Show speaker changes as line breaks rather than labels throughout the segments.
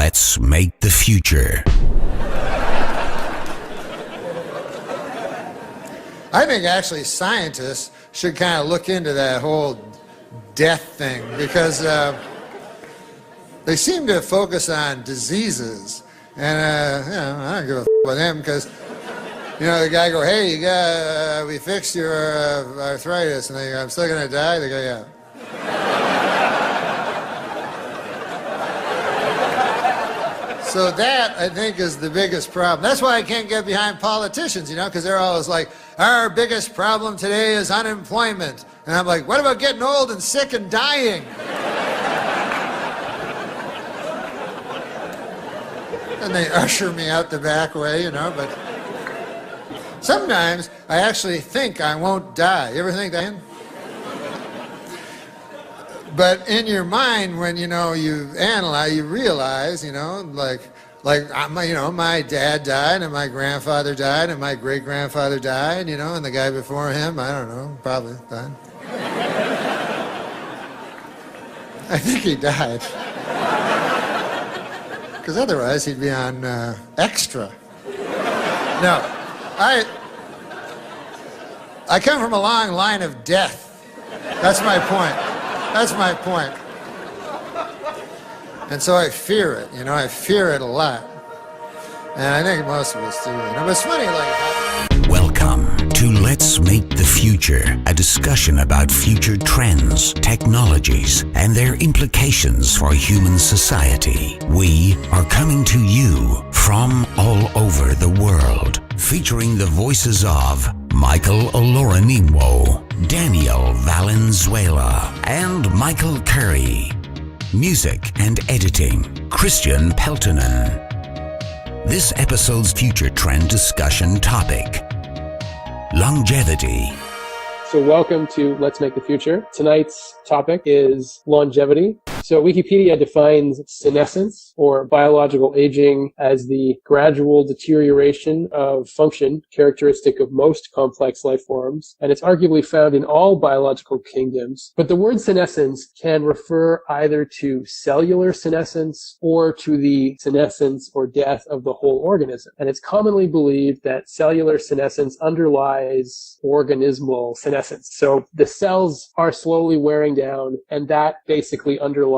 Let's make the future.
I think actually scientists should kind of look into that whole death thing because they seem to focus on diseases. And, I don't give a about them because, the guy go, hey, we fixed your arthritis. And they go, I'm still going to die? They go, yeah. So that, I think, is the biggest problem. That's why I can't get behind politicians, because they're always like, our biggest problem today is unemployment. And I'm like, what about getting old and sick and dying? And they usher me out the back way, but sometimes I actually think I won't die. You ever think that? But in your mind, when, you analyze, you realize, my dad died, and my grandfather died, and my great-grandfather died, and the guy before him, I don't know, probably died. I think he died. Because otherwise he'd be on Extra. No, I come from a long line of death. That's my point. And so I fear it, I fear it a lot. And I think most of us do, But it's funny
Welcome to Let's Make the Future, a discussion about future trends, technologies, and their implications for human society. We are coming to you from all over the world, featuring the voices of Michael Oloronimwo, Daniel Valenzuela, and Michael Curry. Music and editing, Christian Peltonen. This episode's future trend discussion topic: longevity.
So welcome to Let's Make the Future. Tonight's topic is longevity. So Wikipedia defines senescence, or biological aging, as the gradual deterioration of function characteristic of most complex life forms, and it's arguably found in all biological kingdoms. But the word senescence can refer either to cellular senescence or to the senescence or death of the whole organism. And it's commonly believed that cellular senescence underlies organismal senescence. So the cells are slowly wearing down, and that basically underlies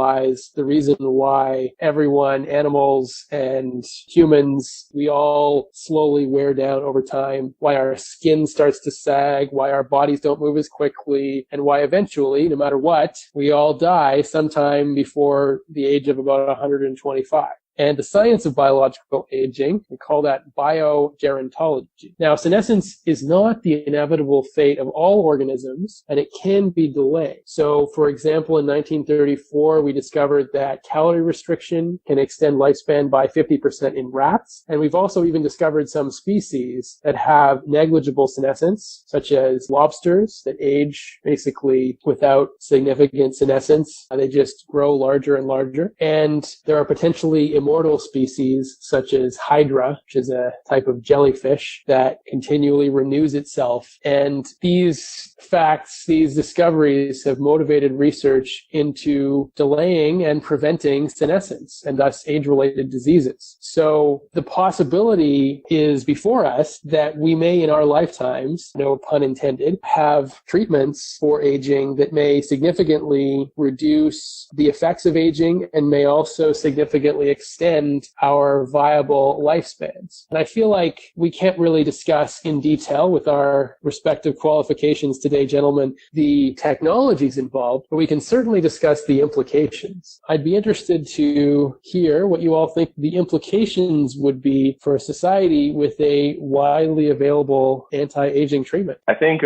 the reason why everyone, animals and humans, we all slowly wear down over time, why our skin starts to sag, why our bodies don't move as quickly, and why eventually, no matter what, we all die sometime before the age of about 125. And the science of biological aging, we call that biogerontology. Now, senescence is not the inevitable fate of all organisms, and it can be delayed. So, for example, in 1934, we discovered that calorie restriction can extend lifespan by 50% in rats. And we've also even discovered some species that have negligible senescence, such as lobsters that age basically without significant senescence. They just grow larger and larger. And there are potentially immortal species such as Hydra, which is a type of jellyfish that continually renews itself. And these facts, these discoveries have motivated research into delaying and preventing senescence and thus age-related diseases. So the possibility is before us that we may in our lifetimes, no pun intended, have treatments for aging that may significantly reduce the effects of aging and may also significantly extend our viable lifespans. And I feel like we can't really discuss in detail with our respective qualifications today, gentlemen, the technologies involved, but we can certainly discuss the implications. I'd be interested to hear what you all think the implications would be for a society with a widely available anti-aging treatment.
I think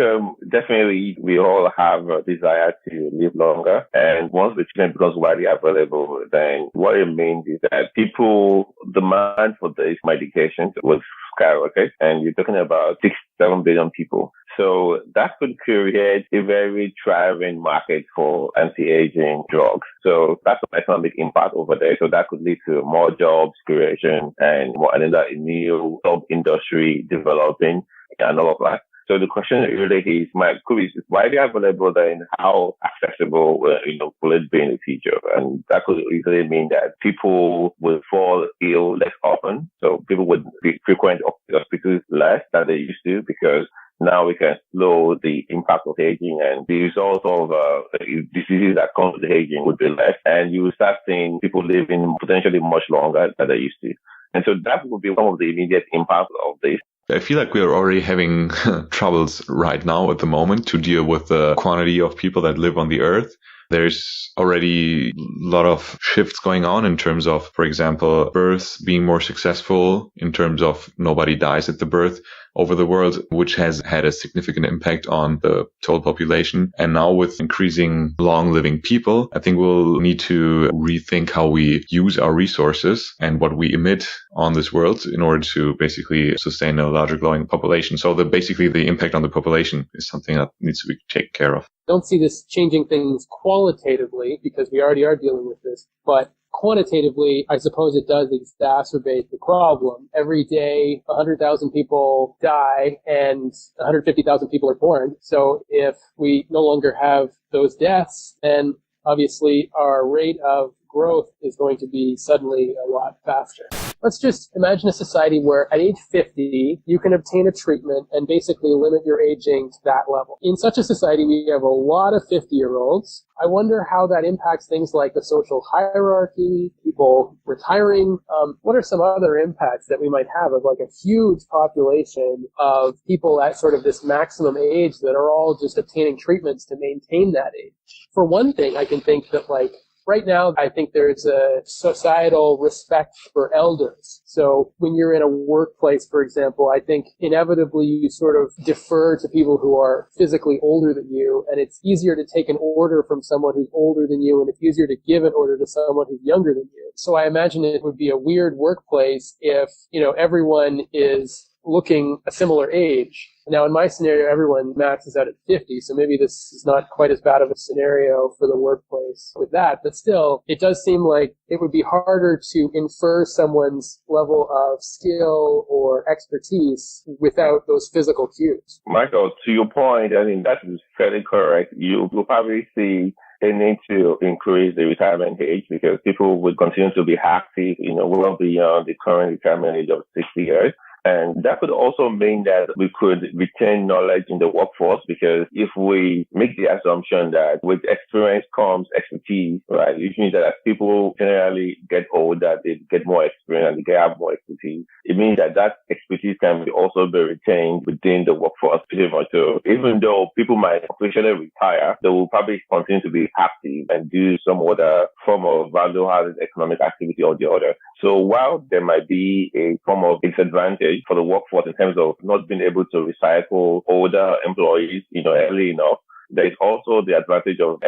definitely we all have a desire to live longer. And once the treatment becomes widely available, then what it means is that people, demand for these medications will skyrocket. And you're talking about 6-7 billion people. So that could create a very thriving market for anti-aging drugs. So that's an economic impact over there. So that could lead to more jobs creation and another new sub-industry developing and all of that. So the question really is, could be widely available, then how accessible, will it be in the future? And that could easily mean that people will fall ill less often. So people would frequent hospitals less than they used to, because now we can slow the impact of aging, and the result of diseases that come with aging would be less. And you will start seeing people living potentially much longer than they used to. And so that would be one of the immediate impacts of this.
I feel like we are already having troubles right now at the moment to deal with the quantity of people that live on the earth. There's already a lot of shifts going on in terms of, for example, births being more successful, in terms of nobody dies at the birth over the world, which has had a significant impact on the total population. And now with increasing long living people, I think we'll need to rethink how we use our resources and what we emit on this world in order to basically sustain a larger growing population. So basically the impact on the population is something that needs to be taken care of.
Don't see this changing things qualitatively, because we already are dealing with this, but quantitatively, I suppose it does exacerbate the problem. Every day, 100,000 people die and 150,000 people are born. So if we no longer have those deaths, then obviously our rate of growth is going to be suddenly a lot faster. Let's just imagine a society where at age 50, you can obtain a treatment and basically limit your aging to that level. In such a society, we have a lot of 50-year-olds. I wonder how that impacts things like the social hierarchy, people retiring. What are some other impacts that we might have of like a huge population of people at sort of this maximum age that are all just obtaining treatments to maintain that age? For one thing, I can think that like right now, I think there's a societal respect for elders. So when you're in a workplace, for example, I think inevitably you sort of defer to people who are physically older than you, and it's easier to take an order from someone who's older than you, and it's easier to give an order to someone who's younger than you. So I imagine it would be a weird workplace if, everyone is looking a similar age. Now, in my scenario, everyone maxes out at 50, so maybe this is not quite as bad of a scenario for the workplace with that. But still, it does seem like it would be harder to infer someone's level of skill or expertise without those physical cues.
Michael, to your point, I mean, that is fairly correct. You'll probably see a need to increase the retirement age because people would continue to be active, well beyond the current retirement age of 60 years. And that could also mean that we could retain knowledge in the workforce, because if we make the assumption that with experience comes expertise, right, which means that as people generally get older, they get more experience and they have more expertise. It means that expertise can also be retained within the workforce pretty much. So even though people might officially retire, they will probably continue to be active and do some other form of value-added economic activity or the other. So while there might be a form of disadvantage for the workforce in terms of not being able to recycle older employees, early enough, there is also the advantage of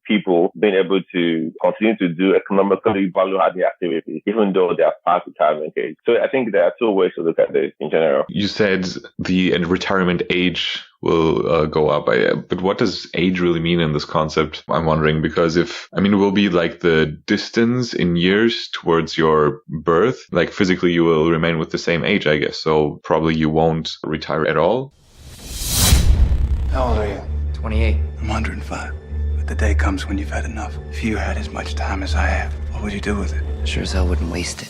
people being able to continue to do economically value-adding activities, even though they are past retirement age. So I think there are two ways to look at this in general.
You said the retirement age will go up. But what does age really mean in this concept? I'm wondering, because it will be like the distance in years towards your birth. Like physically, you will remain with the same age, I guess. So probably you won't retire at all.
How old are you?
28.
I'm 105. But the day comes when you've had enough. If you had as much time as I have, what would you do with it?
Sure as hell wouldn't waste it.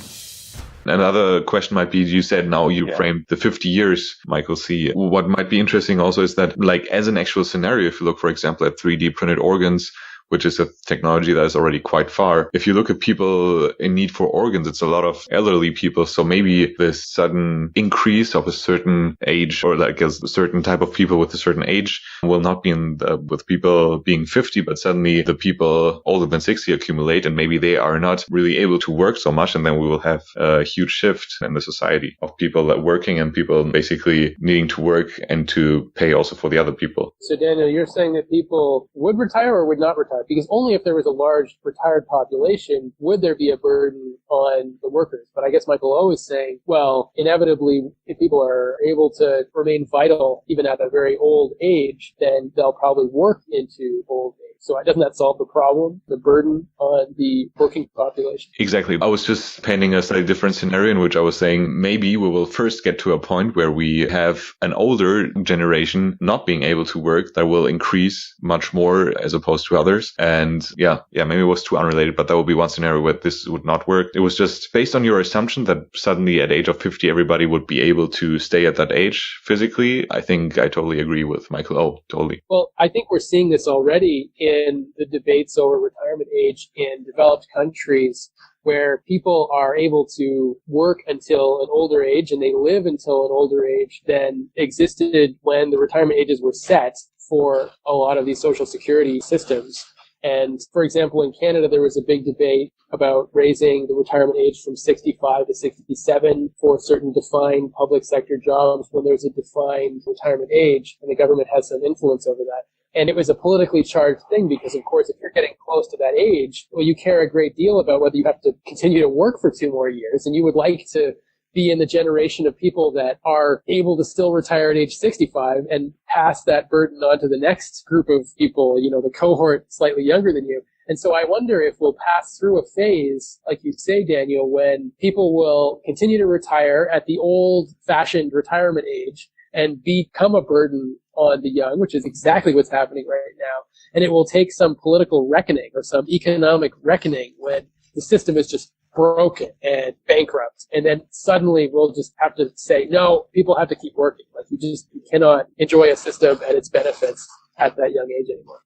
Another question might be, you said now you framed the 50 years, Michael C. What might be interesting also is that, like, as an actual scenario, if you look, for example, at 3D printed organs, which is a technology that is already quite far. If you look at people in need for organs, it's a lot of elderly people. So maybe this sudden increase of a certain age, or like a certain type of people with a certain age, will not be with people being 50, but suddenly the people older than 60 accumulate, and maybe they are not really able to work so much. And then we will have a huge shift in the society of people that working and people basically needing to work and to pay also for the other people.
So Daniel, you're saying that people would retire or would not retire? Because only if there was a large retired population would there be a burden on the workers. But I guess Michael O is saying, well, inevitably, if people are able to remain vital even at a very old age, then they'll probably work into old age. So doesn't that solve the problem, the burden on the working population?
Exactly. I was just painting a slightly different scenario in which I was saying maybe we will first get to a point where we have an older generation not being able to work that will increase much more as opposed to others. And yeah, maybe it was too unrelated, but that would be one scenario where this would not work. It was just based on your assumption that suddenly at age of 50, everybody would be able to stay at that age physically. I think I totally agree with Michael. Oh, totally.
Well, I think we're seeing this already in the debates over retirement age in developed countries, where people are able to work until an older age and they live until an older age than existed when the retirement ages were set for a lot of these social security systems. And for example, in Canada, there was a big debate about raising the retirement age from 65 to 67 for certain defined public sector jobs when there's a defined retirement age, and the government has some influence over that. And it was a politically charged thing because, of course, if you're getting close to that age, well, you care a great deal about whether you have to continue to work for 2 more years, and you would like to be in the generation of people that are able to still retire at age 65 and pass that burden on to the next group of people, the cohort slightly younger than you. And so I wonder if we'll pass through a phase, like you say, Daniel, when people will continue to retire at the old-fashioned retirement age and become a burden on the young, which is exactly what's happening right now. And it will take some political reckoning or some economic reckoning when the system is just broken and bankrupt. And then suddenly we'll just have to say, no, people have to keep working. Like you cannot enjoy a system and its benefits at that young age anymore.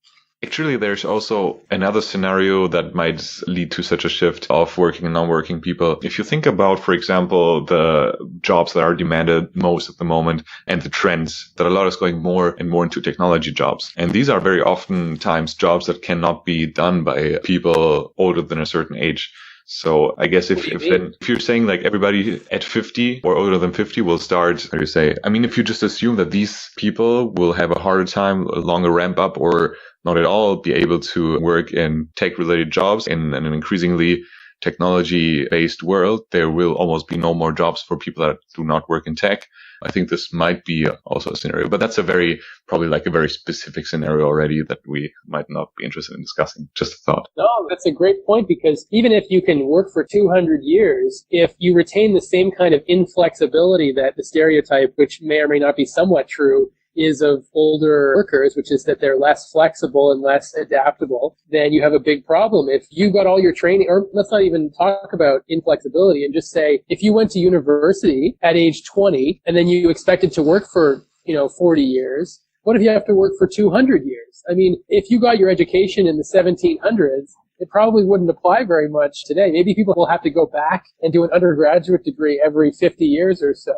Actually, there's also another scenario that might lead to such a shift of working and non-working people. If you think about, for example, the jobs that are demanded most at the moment and the trends, that a lot is going more and more into technology jobs. And these are very often times jobs that cannot be done by people older than a certain age. So I guess if you're saying like everybody at 50 or older than 50 will start, how do you say? I mean, if you just assume that these people will have a harder time, a longer ramp up, or not at all be able to work in tech-related jobs in an increasingly technology-based world, there will almost be no more jobs for people that do not work in tech. I think this might be also a scenario, but that's probably like a very specific scenario already that we might not be interested in discussing. Just a thought.
No, that's a great point, because even if you can work for 200 years, if you retain the same kind of inflexibility that the stereotype, which may or may not be somewhat true, is of older workers, which is that they're less flexible and less adaptable, then you have a big problem. If you got all your training, or let's not even talk about inflexibility and just say, if you went to university at age 20 and then you expected to work for, 40 years, what if you have to work for 200 years? I mean, if you got your education in the 1700s, it probably wouldn't apply very much today. Maybe people will have to go back and do an undergraduate degree every 50 years or so.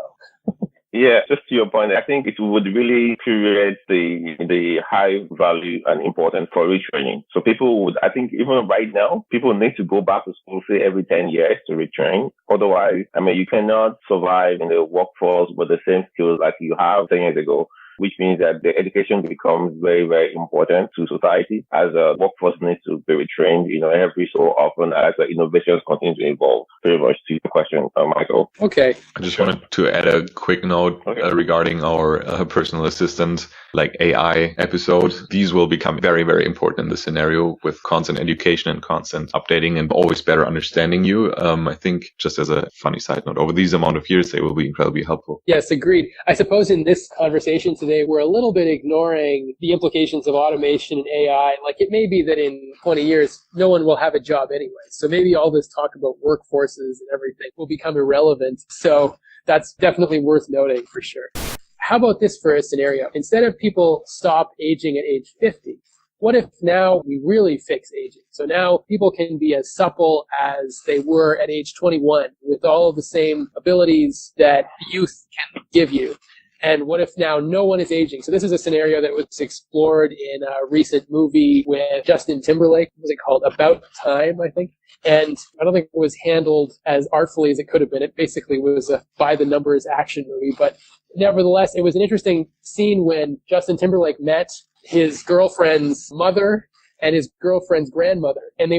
Yeah, just to your point, I think it would really create the high value and importance for retraining. So people would, I think even right now, people need to go back to school, say every 10 years to retrain. Otherwise, you cannot survive in the workforce with the same skills like you have 10 years ago, which means that the education becomes very, very important to society as a workforce needs to be retrained, every so often as the innovations continue to evolve. Very much to your question, Michael.
Okay.
I just wanted to add a quick note regarding our personal assistant, like AI episode. These will become very, very important in this scenario with constant education and constant updating and always better understanding you. I think just as a funny side note, over these amount of years, they will be incredibly helpful.
Yes, agreed. I suppose in this conversation today, we're a little bit ignoring the implications of automation and AI. Like it may be that in 20 years, no one will have a job anyway. So maybe all this talk about workforces and everything will become irrelevant. So that's definitely worth noting for sure. How about this for a scenario? Instead of people stop aging at age 50, what if now we really fix aging? So now people can be as supple as they were at age 21 with all of the same abilities that youth can give you. And what if now no one is aging? So this is a scenario that was explored in a recent movie with Justin Timberlake. What was it called? About Time, I think. And I don't think it was handled as artfully as it could have been. It basically was a by-the-numbers action movie. But nevertheless, it was an interesting scene when Justin Timberlake met his girlfriend's mother and his girlfriend's grandmother. And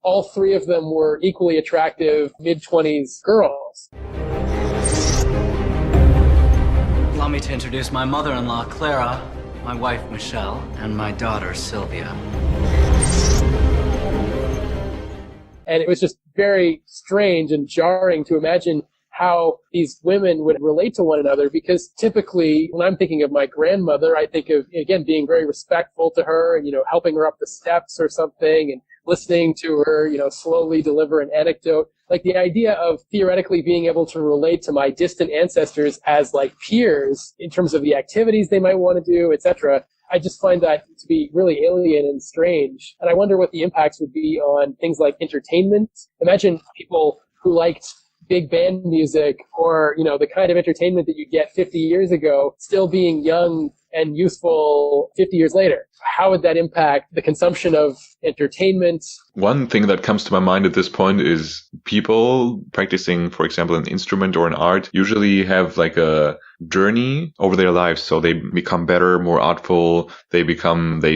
all three of them were equally attractive mid-20s girls.
Allow me to introduce my mother-in-law, Clara, my wife, Michelle, and my daughter, Sylvia.
And it was just very strange and jarring to imagine how these women would relate to one another, because typically when I'm thinking of my grandmother, I think of, again, being very respectful to her and, helping her up the steps or something and listening to her, slowly deliver an anecdote. Like the idea of theoretically being able to relate to my distant ancestors as like peers in terms of the activities they might want to do, etc. I just find that to be really alien and strange. And I wonder what the impacts would be on things like entertainment. Imagine people who liked big band music or, the kind of entertainment that you get 50 years ago still being young and useful 50 years later. How would that impact the consumption of entertainment?
One thing that comes to my mind at this point is people practicing, for example, an instrument or an art usually have like a journey over their lives. So they become better, more artful. They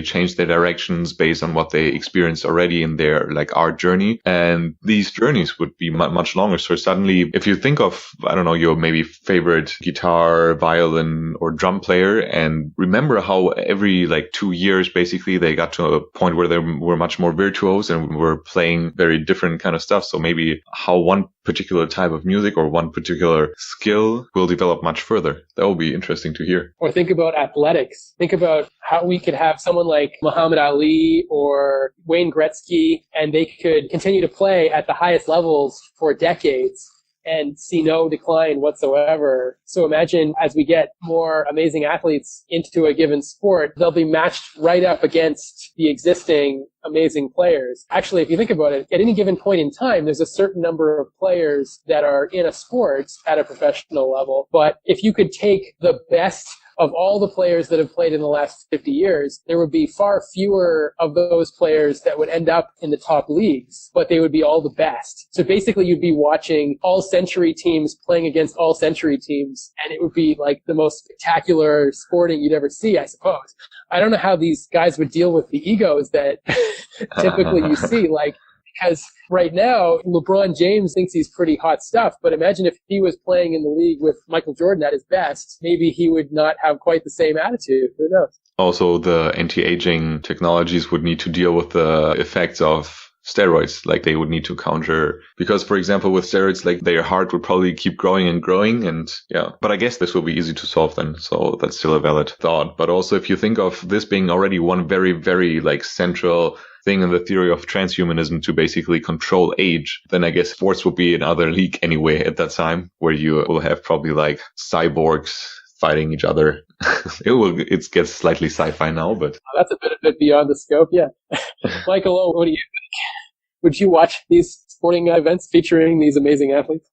change their directions based on what they experienced already in their like art journey. And these journeys would be much longer. So suddenly, if you think of, I don't know, your maybe favorite guitar, violin or drum player, and remember how every like 2 years, basically, they got to a point where they were much more virtuose and were playing very different kind of stuff. So maybe how one particular type of music or one particular skill will develop much further. That will be interesting to hear.
Or think about athletics. Think about how we could have someone like Muhammad Ali or Wayne Gretzky, and they could continue to play at the highest levels for decades and see no decline whatsoever. So imagine as we get more amazing athletes into a given sport, they'll be matched right up against the existing amazing players. Actually, if you think about it, at any given point in time, there's a certain number of players that are in a sport at a professional level. But if you could take the best of all the players that have played in the last 50 years, there would be far fewer of those players that would end up in the top leagues, but they would be all the best. So basically you'd be watching all-century teams playing against all-century teams, and it would be like the most spectacular sporting you'd ever see, I suppose. I don't know how these guys would deal with the egos that typically you see, because right now, LeBron James thinks he's pretty hot stuff, but imagine if he was playing in the league with Michael Jordan at his best, maybe he would not have quite the same attitude. Who knows?
Also, the anti-aging technologies would need to deal with the effects of steroids, like they would need to counter, because for example with steroids, like their heart would probably keep growing and growing, and but I guess this will be easy to solve then, so that's still a valid thought. But also if you think of this being already one very, very like central thing in the theory of transhumanism to basically control age, then I guess sports will be another league anyway at that time, where you will have probably like cyborgs fighting each other. It gets slightly sci-fi now, but
that's a bit beyond the scope. Yeah. Michael, what do you think? Would you watch these sporting events featuring these amazing athletes?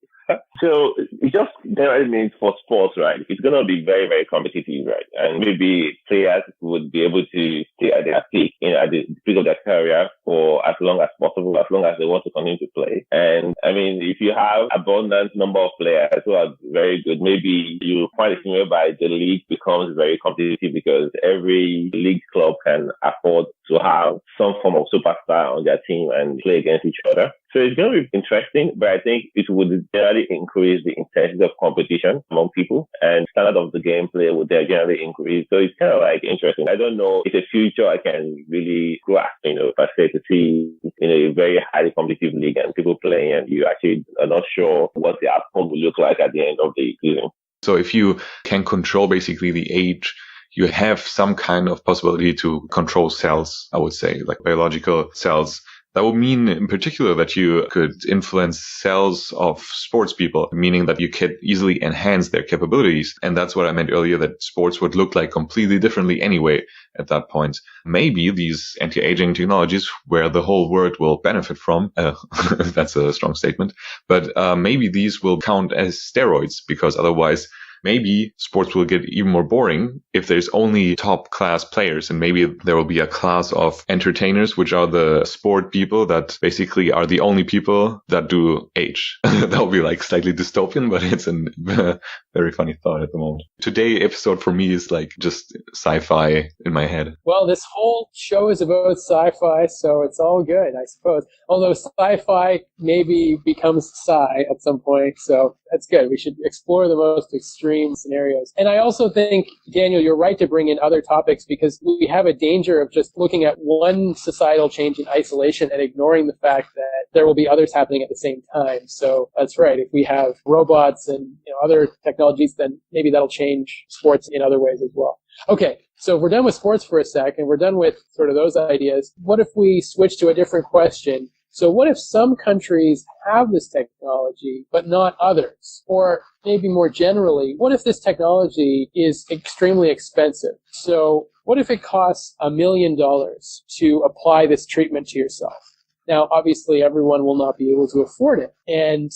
So it just generally means for sports, right? It's going to be very, very competitive, right? And maybe players would be able to stay at their peak, at the peak of their career for as long as possible, as long as they want to continue to play. And I mean, if you have abundant number of players who are very good, maybe you find a thing whereby the league becomes very competitive because every league club can afford to have some form of superstar on their team and play against each other. So it's going to be interesting, but I think it would generally increase the intensity of competition among people, and standard of the gameplay would generally increase. So it's kind of like interesting. I don't know if a future I can really grasp, per se, to see, a very highly competitive league and people playing, and you actually are not sure what the outcome will look like at the end of the season.
So if you can control basically the age, you have some kind of possibility to control cells, I would say, like biological cells. That would mean in particular that you could influence cells of sports people, meaning that you could easily enhance their capabilities. And that's what I meant earlier, that sports would look like completely differently anyway at that point. Maybe these anti-aging technologies, where the whole world will benefit from, that's a strong statement, but maybe these will count as steroids, because otherwise maybe sports will get even more boring if there's only top class players, and maybe there will be a class of entertainers, which are the sport people that basically are the only people that do age. That will be like slightly dystopian, but it's a very funny thought at the moment. Today's episode for me is like just sci-fi in my head.
Well, this whole show is about sci-fi, so it's all good, I suppose. Although sci-fi maybe becomes sci at some point, so That's good. We should explore the most extreme scenarios. And I also think, Daniel, you're right to bring in other topics because we have a danger of just looking at one societal change in isolation and ignoring the fact that there will be others happening at the same time. So that's right. If we have robots and other technologies, then maybe that'll change sports in other ways as well. Okay. So we're done with sports for a sec, and we're done with sort of those ideas. What if we switch to a different question? So what if some countries have this technology, but not others? Or maybe more generally, what if this technology is extremely expensive? So what if it costs $1 million to apply this treatment to yourself? Now, obviously, everyone will not be able to afford it. And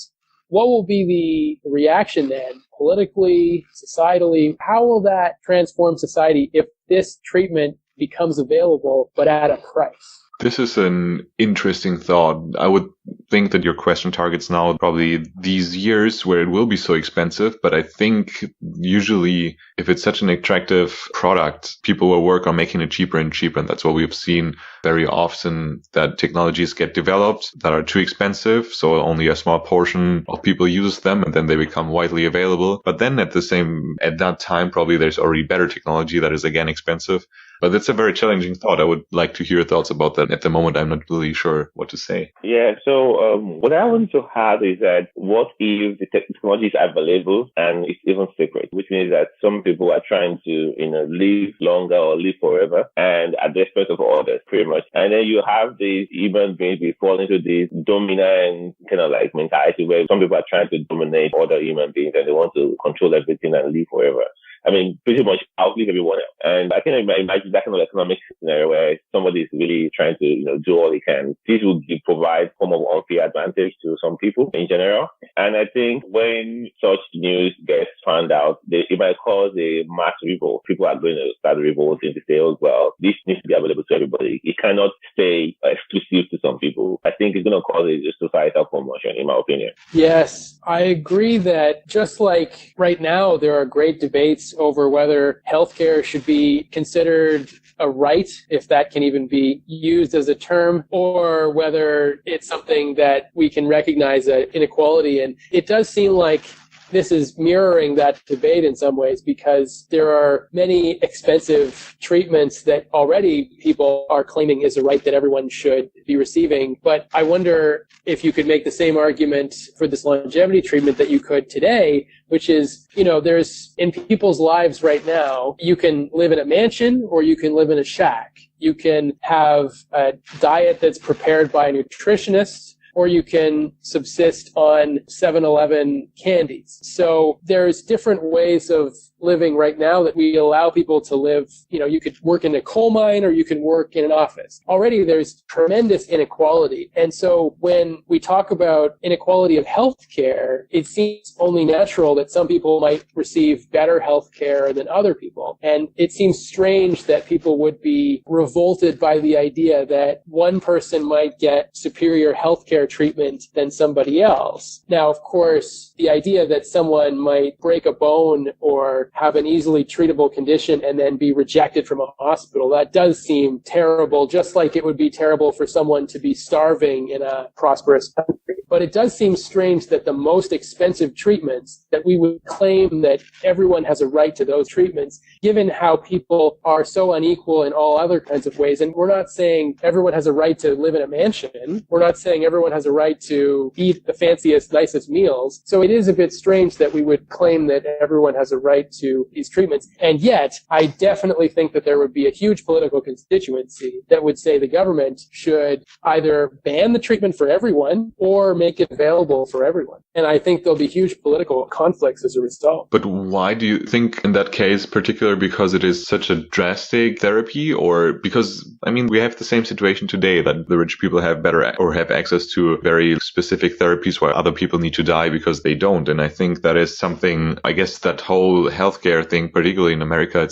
what will be the reaction then, politically, societally? How will that transform society if this treatment becomes available, but at a price?
This is an interesting thought. I would think that your question targets now probably these years where it will be so expensive. But I think usually if it's such an attractive product, people will work on making it cheaper and cheaper. And that's what we've seen very often, that technologies get developed that are too expensive. So only a small portion of people use them and then they become widely available. But then at that time, probably there's already better technology that is again expensive. But that's a very challenging thought. I would like to hear your thoughts about that. At the moment, I'm not really sure what to say.
Yeah, so what I want to add is that what if the technology is available and it's even secret, which means that some people are trying to, live longer or live forever and at the expense of others, pretty much. And then you have these human beings fall into this dominant kind of like mentality where some people are trying to dominate other human beings and they want to control everything and live forever. I mean, pretty much outlive everyone else. And I can imagine that kind of economic scenario where somebody is really trying to, do all he can. This will provide some of unfair advantage to some people in general. And I think when such news gets found out, it might cause a mass revolt. People are going to start revolting to say, oh, well, this needs to be available to everybody. It cannot stay exclusive to some people. I think it's going to cause a societal commotion, in my opinion.
Yes, I agree that just like right now, there are great debates over whether healthcare should be considered a right, if that can even be used as a term, or whether it's something that we can recognize an inequality. And it does seem like this is mirroring that debate in some ways because there are many expensive treatments that already people are claiming is a right that everyone should be receiving. But I wonder if you could make the same argument for this longevity treatment that you could today, which is, there's in people's lives right now, you can live in a mansion or you can live in a shack. You can have a diet that's prepared by a nutritionist, or you can subsist on 7-Eleven candies. So there's different ways of living right now that we allow people to live. You could work in a coal mine or you can work in an office. Already there's tremendous inequality. And so when we talk about inequality of healthcare, it seems only natural that some people might receive better healthcare than other people. And it seems strange that people would be revolted by the idea that one person might get superior healthcare treatment than somebody else. Now, of course, the idea that someone might break a bone or have an easily treatable condition and then be rejected from a hospital, that does seem terrible, just like it would be terrible for someone to be starving in a prosperous country. But it does seem strange that the most expensive treatments, that we would claim that everyone has a right to those treatments, given how people are so unequal in all other kinds of ways. And we're not saying everyone has a right to live in a mansion. We're not saying everyone has a right to eat the fanciest, nicest meals. So it is a bit strange that we would claim that everyone has a right to these treatments. And yet, I definitely think that there would be a huge political constituency that would say the government should either ban the treatment for everyone or make it available for everyone. And I think there'll be huge political conflicts as a result.
But why do you think in that case, particularly because it is such a drastic therapy, or because, we have the same situation today that the rich people have better or have access to very specific therapies while other people need to die because they don't. And I think that is something, I guess that whole healthcare thing, particularly in America,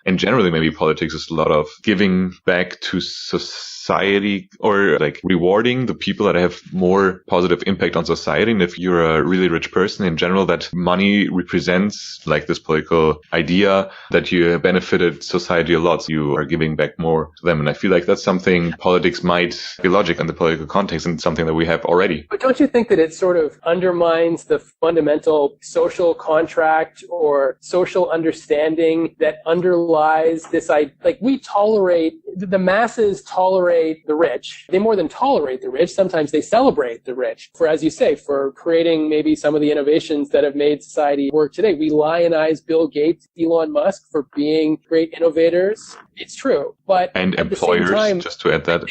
and generally maybe politics, is a lot of giving back to society society or like rewarding the people that have more positive impact on society. And if you're a really rich person in general, that money represents like this political idea that you benefited society a lot. So you are giving back more to them. And I feel like that's something politics might be logic in the political context and something that we have already.
But don't you think that it sort of undermines the fundamental social contract or social understanding that underlies this? Like we tolerate, the masses tolerate the rich. They more than tolerate the rich. Sometimes they celebrate the rich for, as you say, for creating maybe some of the innovations that have made society work today. We lionize Bill Gates, Elon Musk for being great innovators. It's true. But
and
at
employers,
the same time,
just to add that,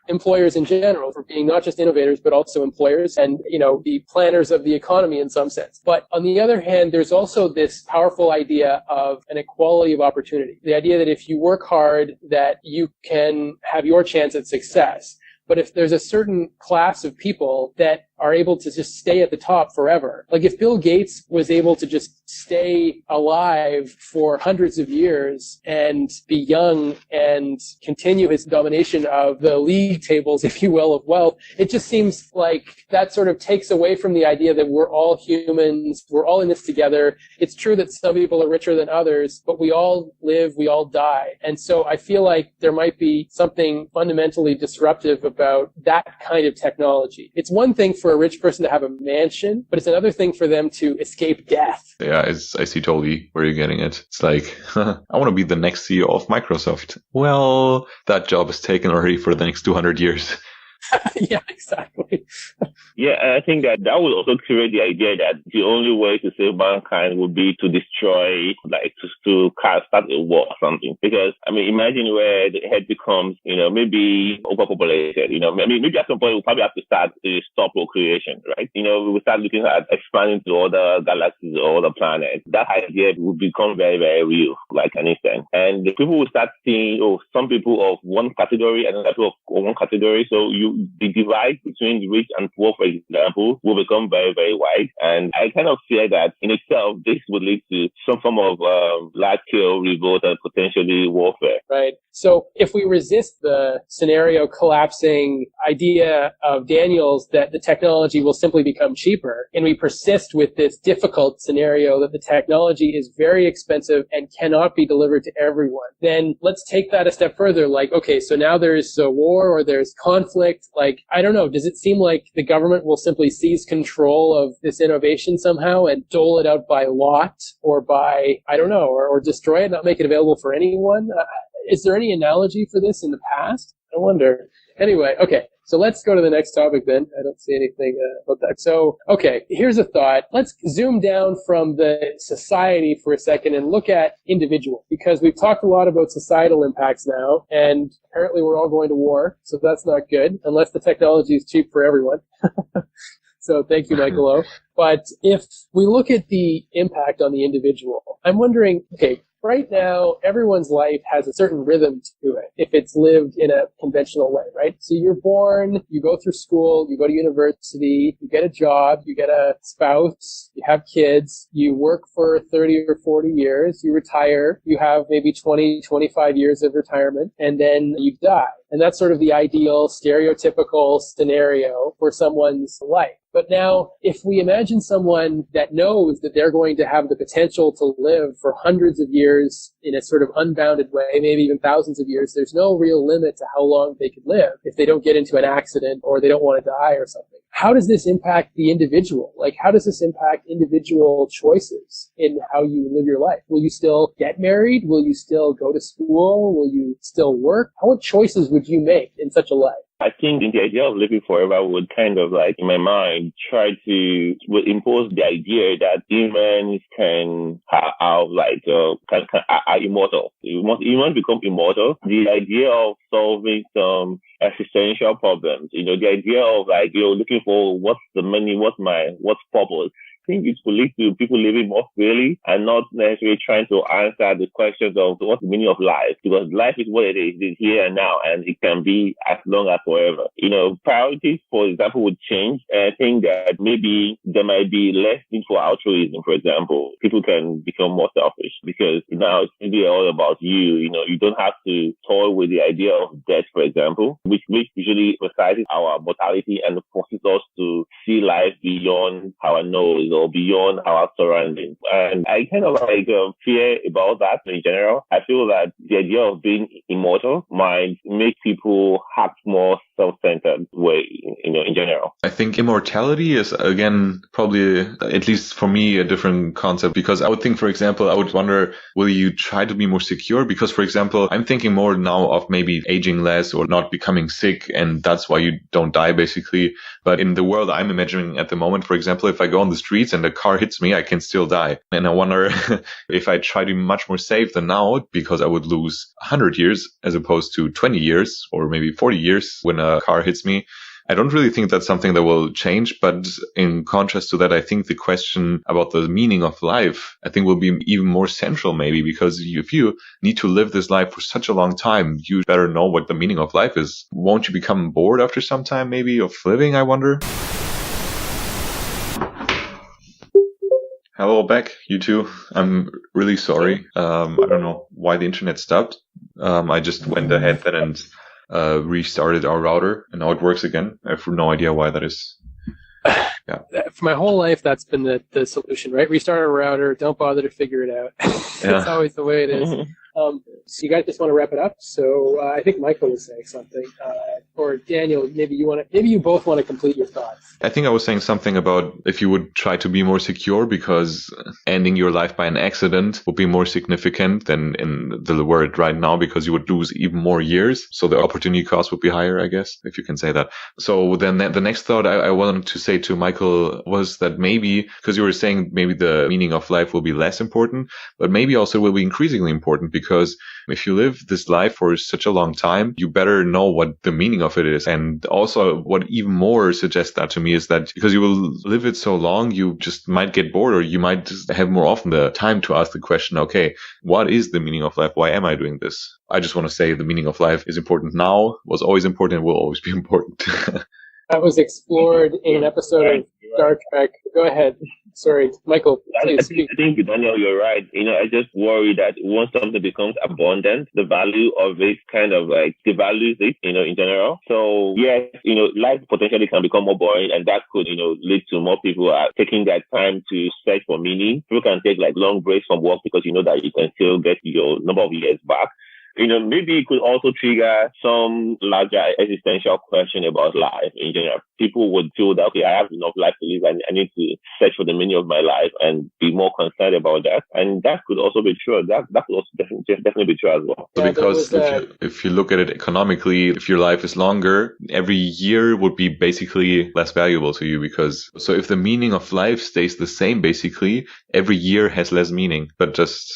employers
in general for being not just innovators, but also employers and, the planners of the economy in some sense. But on the other hand, there's also this powerful idea of an equality of opportunity. The idea that if you work hard, that you can have your chance at success. But if there's a certain class of people that are able to just stay at the top forever, like if Bill Gates was able to just stay alive for hundreds of years and be young and continue his domination of the league tables, if you will, of wealth, it just seems like that sort of takes away from the idea that we're all humans, we're all in this together. It's true that some people are richer than others, but we all live, we all die. And so I feel like there might be something fundamentally disruptive about that kind of technology. It's one thing for a rich person to have a mansion, but it's another thing for them to escape death.
Yeah, I see totally where you're getting it. It's like, I want to be the next CEO of Microsoft. Well, that job is taken already for the next 200 years.
Yeah, exactly.
Yeah, and I think that would also create the idea that the only way to save mankind would be to destroy, like to start a war or something. Because, imagine where the head becomes, maybe overpopulated, maybe at some point we'll probably have to stop procreation, right? We will start looking at expanding to other galaxies or other planets. That idea will become very, very real, like an instant. And the people will start seeing, some people of one category and other people of one category. So the divide between the rich and poor, for example, will become very, very wide. And I kind of fear that in itself, this would lead to some form of large-scale revolt and potentially warfare.
Right. So if we resist the scenario collapsing idea of Daniel's that the technology will simply become cheaper, and we persist with this difficult scenario that the technology is very expensive and cannot be delivered to everyone, then let's take that a step further. Like, okay, so now there's a war or there's conflict. Like, I don't know, does it seem like the government will simply seize control of this innovation somehow and dole it out by lot or by, I don't know, or destroy it, not make it available for anyone? Is there any analogy for this in the past? I wonder. Anyway, okay. So let's go to the next topic then. I don't see anything about that. So, okay, here's a thought. Let's zoom down from the society for a second and look at individual, because we've talked a lot about societal impacts now, and apparently we're all going to war, so that's not good, unless the technology is cheap for everyone. So thank you, Michael O. But if we look at the impact on the individual, I'm wondering, okay, right now, everyone's life has a certain rhythm to it if it's lived in a conventional way, right? So you're born, you go through school, you go to university, you get a job, you get a spouse, you have kids, you work for 30 or 40 years, you retire, you have maybe 20, 25 years of retirement, and then you die. And that's sort of the ideal, stereotypical scenario for someone's life. But now, if we imagine someone that knows that they're going to have the potential to live for hundreds of years in a sort of unbounded way, maybe even thousands of years, there's no real limit to how long they could live if they don't get into an accident or they don't want to die or something. How does this impact the individual? Like, how does this impact individual choices in how you live your life? Will you still get married? Will you still go to school? Will you still work? What choices would you make in such a life?
I think the idea of living forever would kind of like, in my mind, would impose the idea that humans can have like, are immortal. Humans become immortal. The idea of solving some existential problems, the idea of like, looking for what's the meaning, what's purpose, think it will lead to people living more freely and not necessarily trying to answer the questions of what's the meaning of life, because life is what it is. It's here and now, and it can be as long as forever. Priorities, for example, would change. And I think that maybe there might be less need for altruism, for example. People can become more selfish because now it's really all about you. You don't have to toy with the idea of death, for example, which usually emphasizes our mortality and forces us to see life beyond our nose or beyond our surroundings. And I kind of fear about that in general. I feel that the idea of being immortal might make people act more self-centered way, in general.
I think immortality is, again, probably, at least for me, a different concept, because I would think, for example, I would wonder, will you try to be more secure? Because, for example, I'm thinking more now of maybe aging less or not becoming sick, and that's why you don't die, basically. But in the world I'm imagining at the moment, for example, if I go on the streets and a car hits me, I can still die. And I wonder if I try to be much more safe than now, because I would lose 100 years as opposed to 20 years or maybe 40 years when a car hits me. I don't really think that's something that will change, but in contrast to that, I think the question about the meaning of life, I think will be even more central maybe, because if you need to live this life for such a long time, you better know what the meaning of life is. Won't you become bored after some time maybe of living, I wonder? Hello back, you two. I'm really sorry. I don't know why the internet stopped. I just went ahead then and restarted our router, and now it works again. I have no idea why that is. Yeah.
For my whole life, that's been the solution, right? Restart our router. Don't bother to figure it out. That's always the way it is. So you guys just want to wrap it up. So I think Michael was saying something, or Daniel. Maybe you both want to complete your thoughts.
I think I was saying something about if you would try to be more secure, because ending your life by an accident would be more significant than in the world right now, because you would lose even more years. So the opportunity cost would be higher, I guess, if you can say that. So then the next thought I wanted to say to Michael was that maybe, because you were saying maybe the meaning of life will be less important, but maybe also will be increasingly important, because if you live this life for such a long time, you better know what the meaning of it is. And also what even more suggests that to me is that because you will live it so long, you just might get bored, or you might just have more often the time to ask the question, okay, what is the meaning of life? Why am I doing this? I just want to say the meaning of life is important now, was always important, and will always be important.
That was explored in an episode of Star Trek. Go ahead. Sorry, Michael, please speak.
I think, Daniel, you're right. I just worry that once something becomes abundant, the value of it kind of devalues it, in general. So, yes, life potentially can become more boring, and that could, lead to more people taking that time to search for meaning. People can take long breaks from work because that you can still get your number of years back. Maybe it could also trigger some larger existential question about life in general. People would feel that, okay, I have enough life to live, and I need to search for the meaning of my life and be more concerned about that. And that could also be true. That could also definitely be true as well.
So because if you look at it economically, if your life is longer, every year would be basically less valuable to you, so if the meaning of life stays the same, basically, every year has less meaning, but just...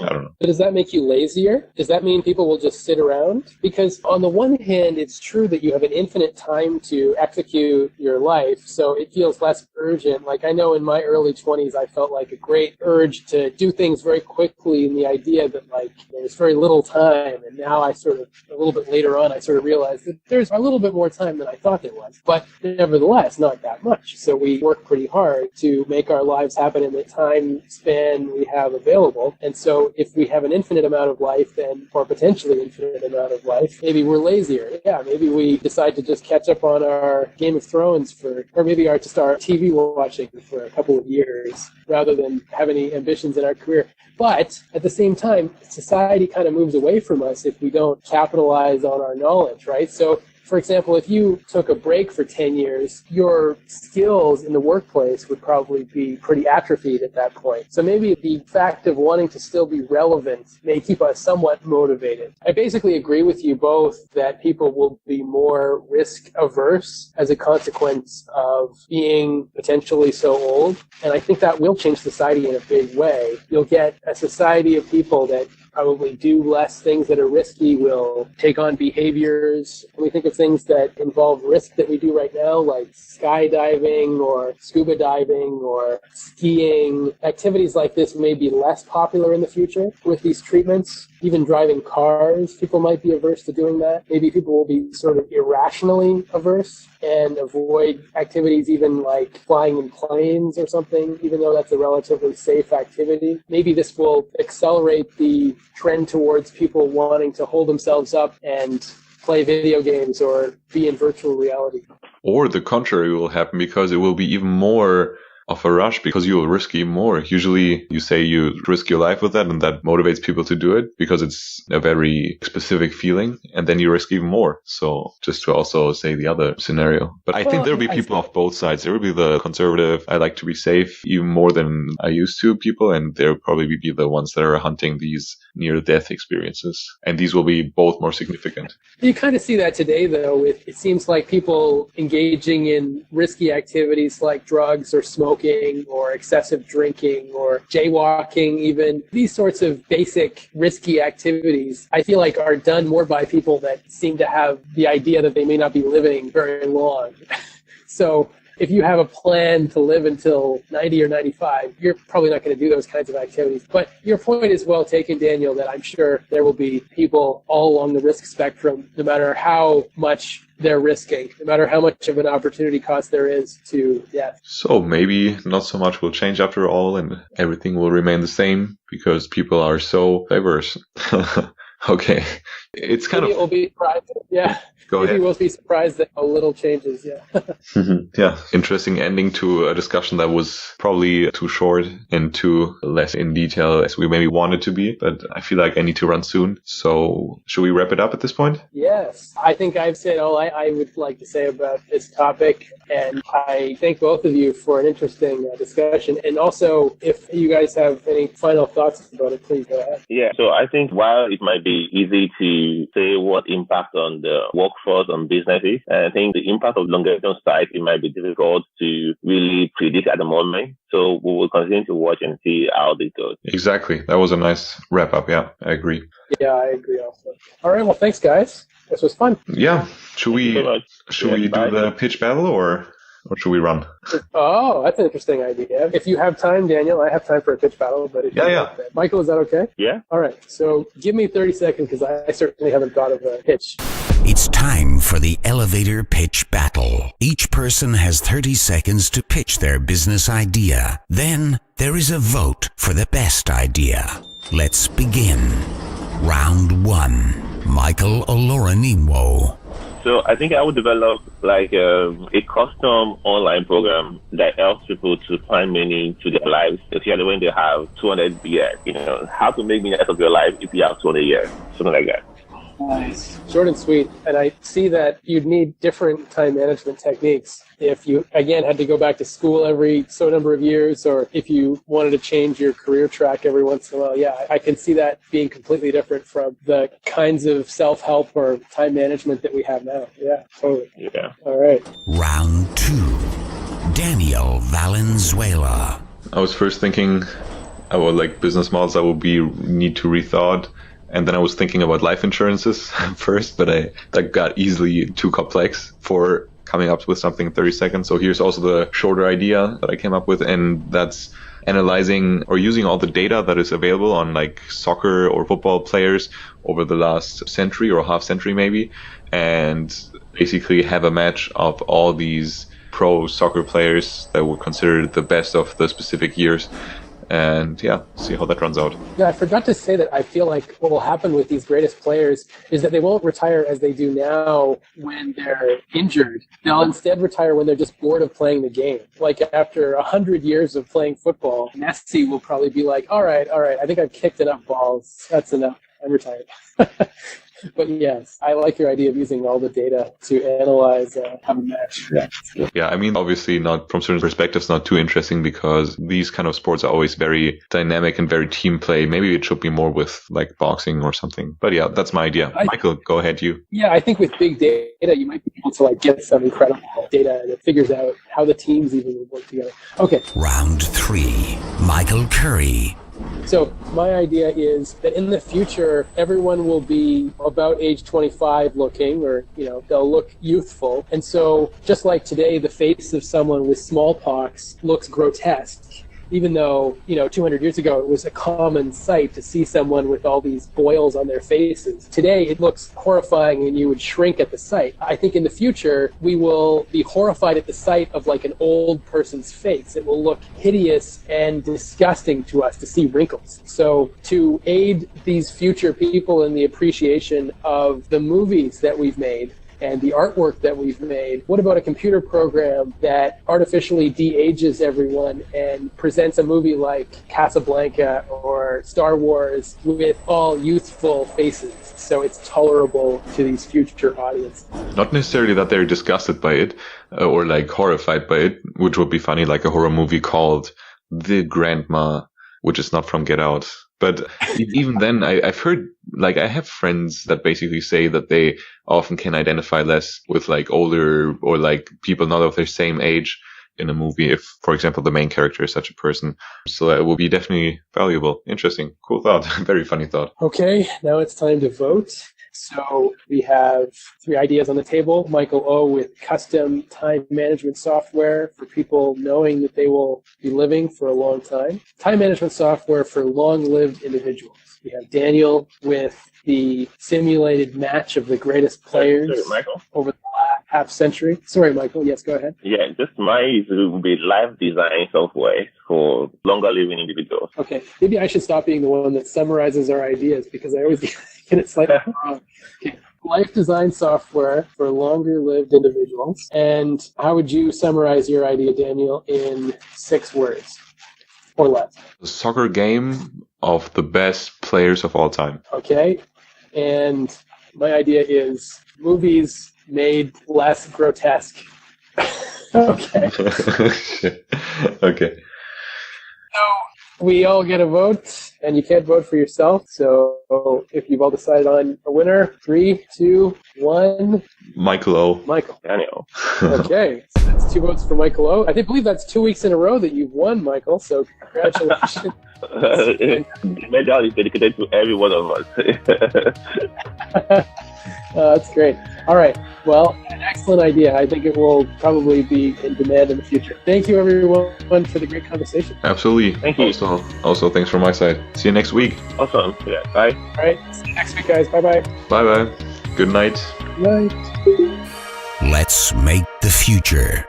I don't know.
But does that make you lazier? Does that mean people will just sit around? Because on the one hand, it's true that you have an infinite time to execute your life, so it feels less urgent. I know in my early 20s, I felt like a great urge to do things very quickly, and the idea that there's very little time. And now I a little bit later on, I realized that there's a little bit more time than I thought there was. But nevertheless, not that much. So we work pretty hard to make our lives happen in the time span we have available. And so if we have an infinite amount of life, or potentially infinite amount of life, maybe we're lazier. Yeah, maybe we decide to just catch up on our Game of Thrones or maybe just our TV watching for a couple of years rather than have any ambitions in our career. But at the same time, society kind of moves away from us if we don't capitalize on our knowledge, right? So, for example, if you took a break for 10 years, your skills in the workplace would probably be pretty atrophied at that point. So maybe the fact of wanting to still be relevant may keep us somewhat motivated. I basically agree with you both that people will be more risk averse as a consequence of being potentially so old. And I think that will change society in a big way. You'll get a society of people that probably do less things that are risky, will take on behaviors. When we think of things that involve risk that we do right now, like skydiving or scuba diving or skiing, activities like this may be less popular in the future with these treatments. Even driving cars, people might be averse to doing that. Maybe people will be sort of irrationally averse and avoid activities even like flying in planes or something, even though that's a relatively safe activity. Maybe this will accelerate the trend towards people wanting to hold themselves up and play video games or be in virtual reality.
Or the contrary will happen because it will be even more of a rush because you will risk even more. Usually you say you risk your life with that and that motivates people to do it because it's a very specific feeling and then you risk even more. So just to also say the other scenario. But I think there'll be people of both sides. There will be the conservative, I like to be safe even more than I used to people, and there'll probably be the ones that are hunting these near-death experiences. And these will be both more significant.
You kind of see that today, though. It seems like people engaging in risky activities like drugs or smoking or excessive drinking or jaywalking even. These sorts of basic risky activities, I feel like are done more by people that seem to have the idea that they may not be living very long. So if you have a plan to live until 90 or 95, you're probably not going to do those kinds of activities. But your point is well taken, Daniel, that I'm sure there will be people all along the risk spectrum, no matter how much they're risking, no matter how much of an opportunity cost there is to death.
So maybe not so much will change after all and everything will remain the same because people are so diverse. Okay. It's kind
maybe
of...
We'll be surprised. Yeah.
Go ahead.
Maybe we'll be surprised that a little changes. Yeah.
Yeah. Interesting ending to a discussion that was probably too short and too less in detail as we maybe wanted to be. But I feel like I need to run soon. So should we wrap it up at this point?
Yes. I think I've said all I would like to say about this topic. And I thank both of you for an interesting discussion. And also, if you guys have any final thoughts about it, please go ahead.
Yeah. So I think while it might be easy to say what impact on the workforce on businesses, I think the impact of longevity society might be difficult to really predict at the moment. So we will continue to watch and see how this goes.
Exactly. That was a nice wrap up. Yeah, I agree.
Yeah, I agree also. All right. Well, thanks, guys. This was fun.
Yeah. Should we do
Bye.
the pitch battle or should we run?
Oh, that's an interesting idea. If you have time, Daniel, I have time for a pitch battle. But if
Yeah.
Michael, is that okay?
Yeah.
All right. So give me 30 seconds because I certainly haven't thought of a pitch.
It's time for the elevator pitch battle. Each person has 30 seconds to pitch their business idea. Then there is a vote for the best idea. Let's begin. Round 1. Michael Oloronimo.
So I think I would develop like a custom online program that helps people to find meaning to their lives, especially when they have 200 years. You know, how to make meaning out of your life if you have 200 years, something like that.
Nice. Short and sweet. And I see that you'd need different time management techniques if you, again, had to go back to school every so number of years, or if you wanted to change your career track every once in a while. Yeah, I can see that being completely different from the kinds of self-help or time management that we have now. Yeah, totally.
Yeah.
All right.
Round 2. Daniel Valenzuela.
I was first thinking about like business models that will need to rethought. And then I was thinking about life insurances first, but that got easily too complex for coming up with something in 30 seconds. So here's also the shorter idea that I came up with, and that's analyzing or using all the data that is available on like soccer or football players over the last century or half century maybe, and basically have a match of all these pro soccer players that were considered the best of the specific years. And yeah, see how that runs out.
Yeah, I forgot to say that I feel like what will happen with these greatest players is that they won't retire as they do now when they're injured. They'll instead retire when they're just bored of playing the game. Like after 100 years of playing football, Messi will probably be like, all right, I think I've kicked enough balls. That's enough. I'm retired. But yes, I like your idea of using all the data to analyze how to match.
Yeah, I mean, obviously not from certain perspectives, not too interesting because these kind of sports are always very dynamic and very team play. Maybe it should be more with like boxing or something. But yeah, that's my idea. Michael, go ahead, you.
Yeah, I think with big data, you might be able to like get some incredible data that figures out how the teams even would work together. Okay.
Round 3. Michael Curry.
So my idea is that in the future, everyone will be about age 25 looking, or, they'll look youthful. And so just like today, the face of someone with smallpox looks grotesque, even though, 200 years ago, it was a common sight to see someone with all these boils on their faces. Today, it looks horrifying and you would shrink at the sight. I think in the future, we will be horrified at the sight of like an old person's face. It will look hideous and disgusting to us to see wrinkles. So to aid these future people in the appreciation of the movies that we've made, and the artwork that we've made, what about a computer program that artificially de-ages everyone and presents a movie like Casablanca or Star Wars with all youthful faces, so it's tolerable to these future audiences?
Not necessarily that they're disgusted by it or like horrified by it, which would be funny, like a horror movie called The Grandma, which is not from Get Out. But even then, I've heard, like, I have friends that basically say that they often can identify less with like older or like people not of their same age in a movie if, for example, the main character is such a person. So that will be definitely valuable. Interesting. Cool thought. Very funny thought.
Okay, now it's time to vote. So we have 3 ideas on the table. Michael O. with custom time management software for people knowing that they will be living for a long time. Time management software for long-lived individuals. We have Daniel with the simulated match of the greatest players over the last half century. Sorry, Michael. Yes, go ahead.
Yeah, just mine will be life design software for longer living individuals.
Okay, maybe I should stop being the one that summarizes our ideas because I always get it slightly wrong. Okay. Life design software for longer lived individuals. And how would you summarize your idea, Daniel, in 6 words or less?
A soccer game of the best players of all time.
Okay. And my idea is movies made less grotesque. Okay.
Okay.
So we all get a vote, and you can't vote for yourself. So if you've all decided on a winner, 3, 2, 1.
Michael O.
Michael.
Daniel.
Okay. So that's 2 votes for Michael O. I believe that's 2 weeks in a row that you've won, Michael. So congratulations.
The medal is dedicated to every one of us.
That's great. All right. Well, an excellent idea. I think it will probably be in demand in the future. Thank you, everyone, for the great conversation.
Absolutely.
Thank you.
Also, thanks from my side. See you next week.
Awesome. Yeah. Bye.
All right. See you next week, guys. Bye-bye.
Bye-bye. Good night.
Good night.
Let's make the future.